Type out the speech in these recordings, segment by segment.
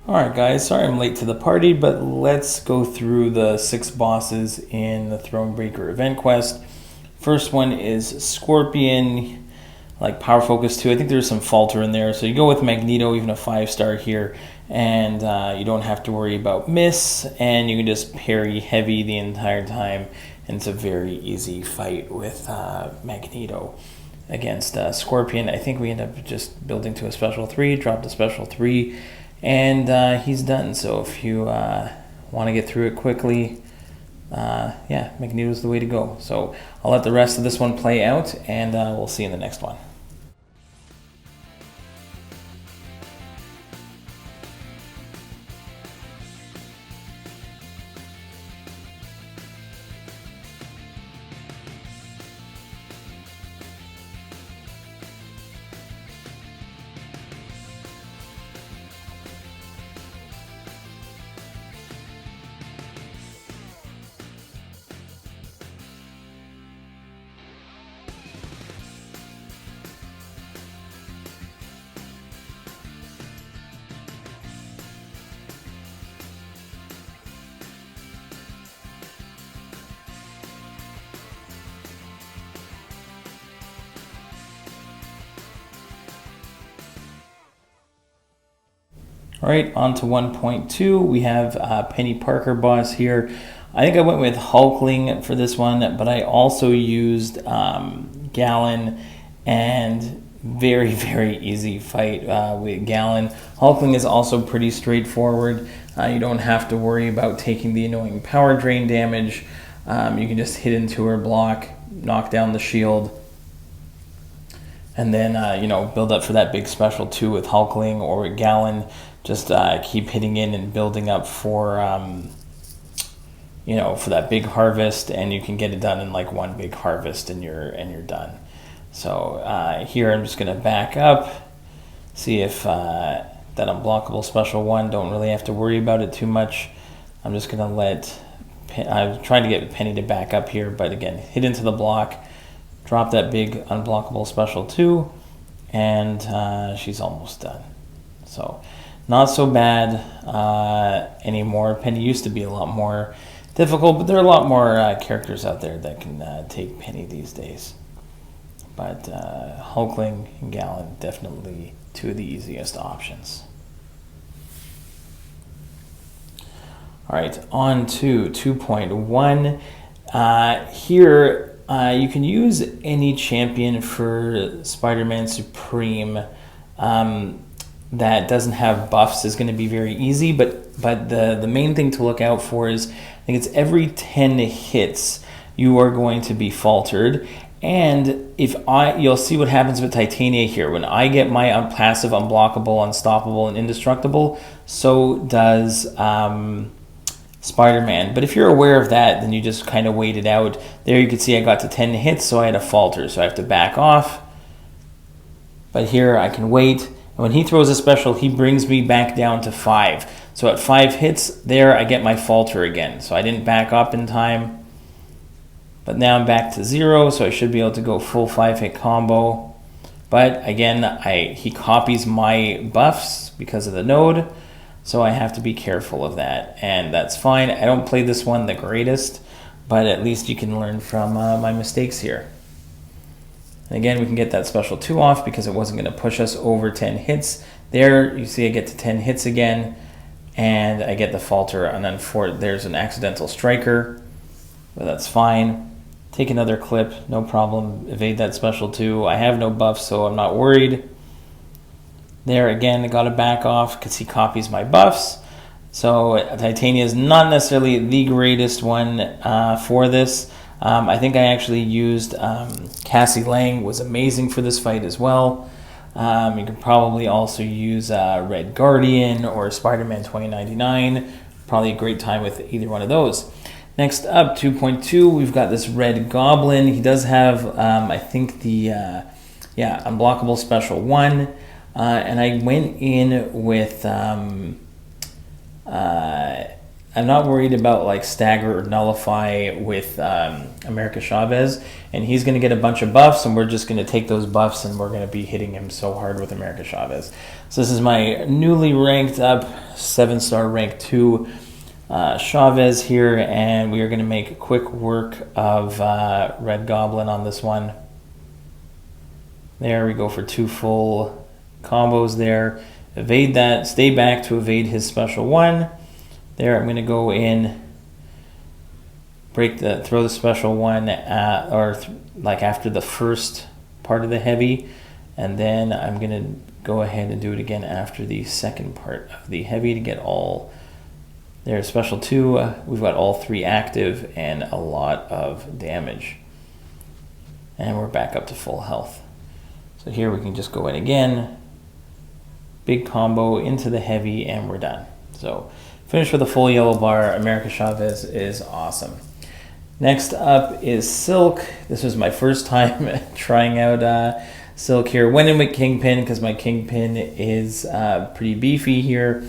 Alright guys, sorry I'm late to the party, but let's go through the 6 bosses in the Thronebreaker event quest. First one is Scorpion, like Power Focus 2. I think there's some falter in there, so you go with Magneto, even a 5-star here, and you don't have to worry about miss, and you can just parry heavy the entire time, and it's a very easy fight with Magneto against Scorpion. I think we end up just building to a special 3, drop the special 3, and he's done. So if you want to get through it quickly, yeah, Magneto's the way to go. So I'll let the rest of this one play out, and we'll see you in the next one. All right, on to 1.2. We have Penny Parker boss here. I think I went with Hulkling for this one, but I also used Gallon, and very, very easy fight with Gallon. Hulkling is also pretty straightforward. You don't have to worry about taking the annoying power drain damage. You can just hit into her block, knock down the shield, and then you know, build up for that big special 2 with Hulkling or with Gallon. Just keep hitting in and building up for you know, for that big harvest, and you can get it done in like one big harvest, and you're done. So here I'm just gonna back up, see if that unblockable special 1, don't really have to worry about it too much. I'm just gonna let I'm trying to get Penny to back up here, but again, hit into the block, drop that big unblockable special 2, and she's almost done. So not so bad anymore. Penny used to be a lot more difficult, but there are a lot more characters out there that can take Penny these days. But Hulkling and Gallon, definitely 2 of the easiest options. All right, on to 2.1. Here, you can use any champion for Spider-Man Supreme that doesn't have buffs is going to be very easy, but the main thing to look out for is, I think it's every 10 hits you are going to be faltered. And you'll see what happens with Titania here. When I get my passive, unblockable, unstoppable, and indestructible, so does Spider-Man. But if you're aware of that, then you just kind of wait it out. There you can see I got to 10 hits, so I had a falter, so I have to back off. But here I can wait. When he throws a special, he brings me back down to 5. So at 5 hits, there I get my falter again. So I didn't back up in time. But now I'm back to 0, so I should be able to go full 5-hit combo. But again, he copies my buffs because of the node. So I have to be careful of that. And that's fine. I don't play this one the greatest, but at least you can learn from my mistakes here. And again, we can get that special 2 off because it wasn't going to push us over 10 hits. There, you see I get to 10 hits again, and I get the falter, and then there's an accidental striker, but that's fine. Take another clip, no problem. Evade that special 2. I have no buffs, so I'm not worried. There, again, I got to back off because he copies my buffs. So Titania is not necessarily the greatest one for this. I think I actually used Cassie Lang, was amazing for this fight as well. You could probably also use Red Guardian or Spider-Man 2099. Probably a great time with either one of those. Next up, 2.2, we've got this Red Goblin. He does have, I think, the unblockable special 1. And I went in with I'm not worried about like stagger or nullify with America Chavez, and he's going to get a bunch of buffs, and we're just going to take those buffs, and we're going to be hitting him so hard with America Chavez. So this is my newly ranked up 7-star rank 2 Chavez here, and we are going to make quick work of Red Goblin on this one. There we go for 2 full combos there. Evade that, stay back to evade his special 1. There, I'm going to go in, throw the special 1 like after the first part of the heavy, and then I'm going to go ahead and do it again after the second part of the heavy to get all. There's special 2. We've got all 3 active and a lot of damage, and we're back up to full health. So here we can just go in again, big combo into the heavy, and we're done. So finish with a full yellow bar. America Chavez is awesome. Next up is Silk. This was my first time trying out Silk here. Went in with Kingpin because my Kingpin is pretty beefy here.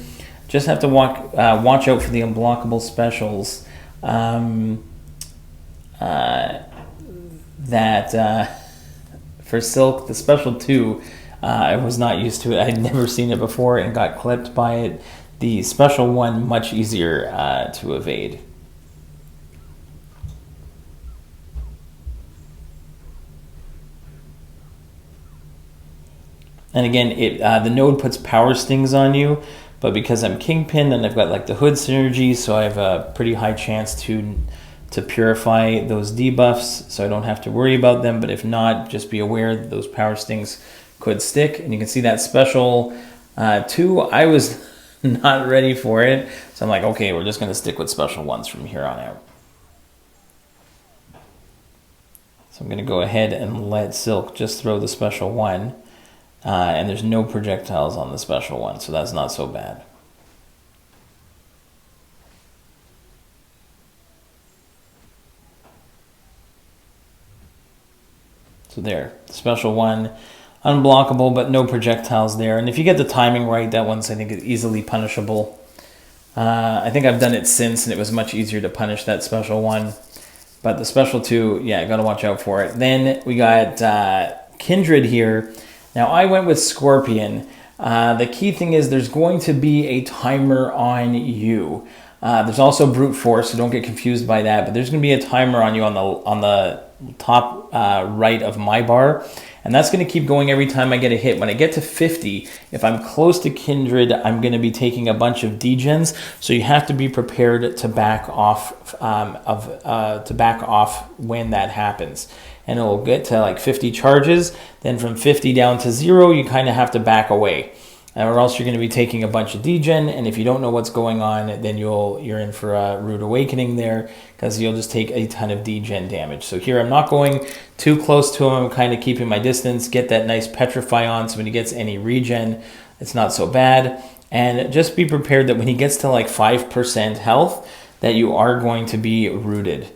Just have to watch out for the unblockable specials for Silk. The special 2, I was not used to it. I had never seen it before and got clipped by it. The special 1, much easier to evade. And again, the node puts power stings on you, but because I'm Kingpin and I've got like the hood synergy, so I have a pretty high chance to purify those debuffs, so I don't have to worry about them. But if not, just be aware that those power stings could stick. And you can see that special 2, I was not ready for it, so I'm like, okay, we're just going to stick with special 1s from here on out. So I'm going to go ahead and let Silk just throw the special 1, and there's no projectiles on the special 1, so that's not so bad. So there, special 1, unblockable, but no projectiles there. And if you get the timing right, that one's, I think, is easily punishable. I think I've done it since, and it was much easier to punish that special 1. But the special 2, yeah, got to watch out for it. Then we got Kindred here. Now, I went with Scorpion. The key thing is there's going to be a timer on you. There's also Brute Force, so don't get confused by that. But there's going to be a timer on you on the top right of my bar. And that's going to keep going every time I get a hit. When I get to 50, if I'm close to Kindred, I'm going to be taking a bunch of degens. So you have to be prepared to back off when that happens. And it will get to like 50 charges. Then from 50 down to 0, you kind of have to back away, or else you're going to be taking a bunch of degen. And if you don't know what's going on, then you're in for a rude awakening there, because you'll just take a ton of degen damage. So here I'm not going too close to him. I'm kind of keeping my distance, get that nice petrify on, so when he gets any regen, it's not so bad. And just be prepared that when he gets to like 5% health, that you are going to be rooted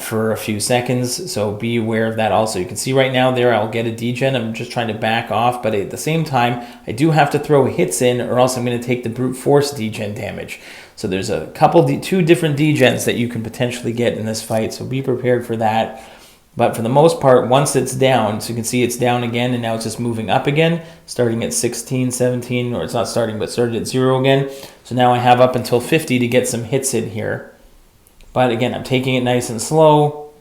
for a few seconds. So be aware of that also. You can see right now there, I'll get a degen. I'm just trying to back off, but at the same time, I do have to throw hits in, or else I'm going to take the brute force degen damage. So there's a couple, 2 different degens that you can potentially get in this fight. So be prepared for that. But for the most part, once it's down, so you can see it's down again, and now it's just moving up again, starting at 16, 17, or it's not starting, but started at 0 again. So now I have up until 50 to get some hits in here. But again, I'm taking it nice and slow.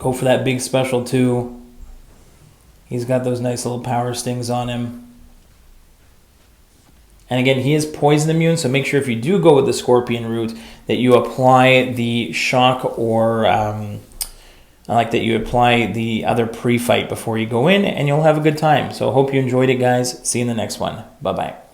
Go for that big special 2. He's got those nice little power stings on him. And again, he is poison immune, so make sure if you do go with the Scorpion route that you apply the shock, or I like that you apply the other pre-fight before you go in, and you'll have a good time. So I hope you enjoyed it, guys. See you in the next one. Bye-bye.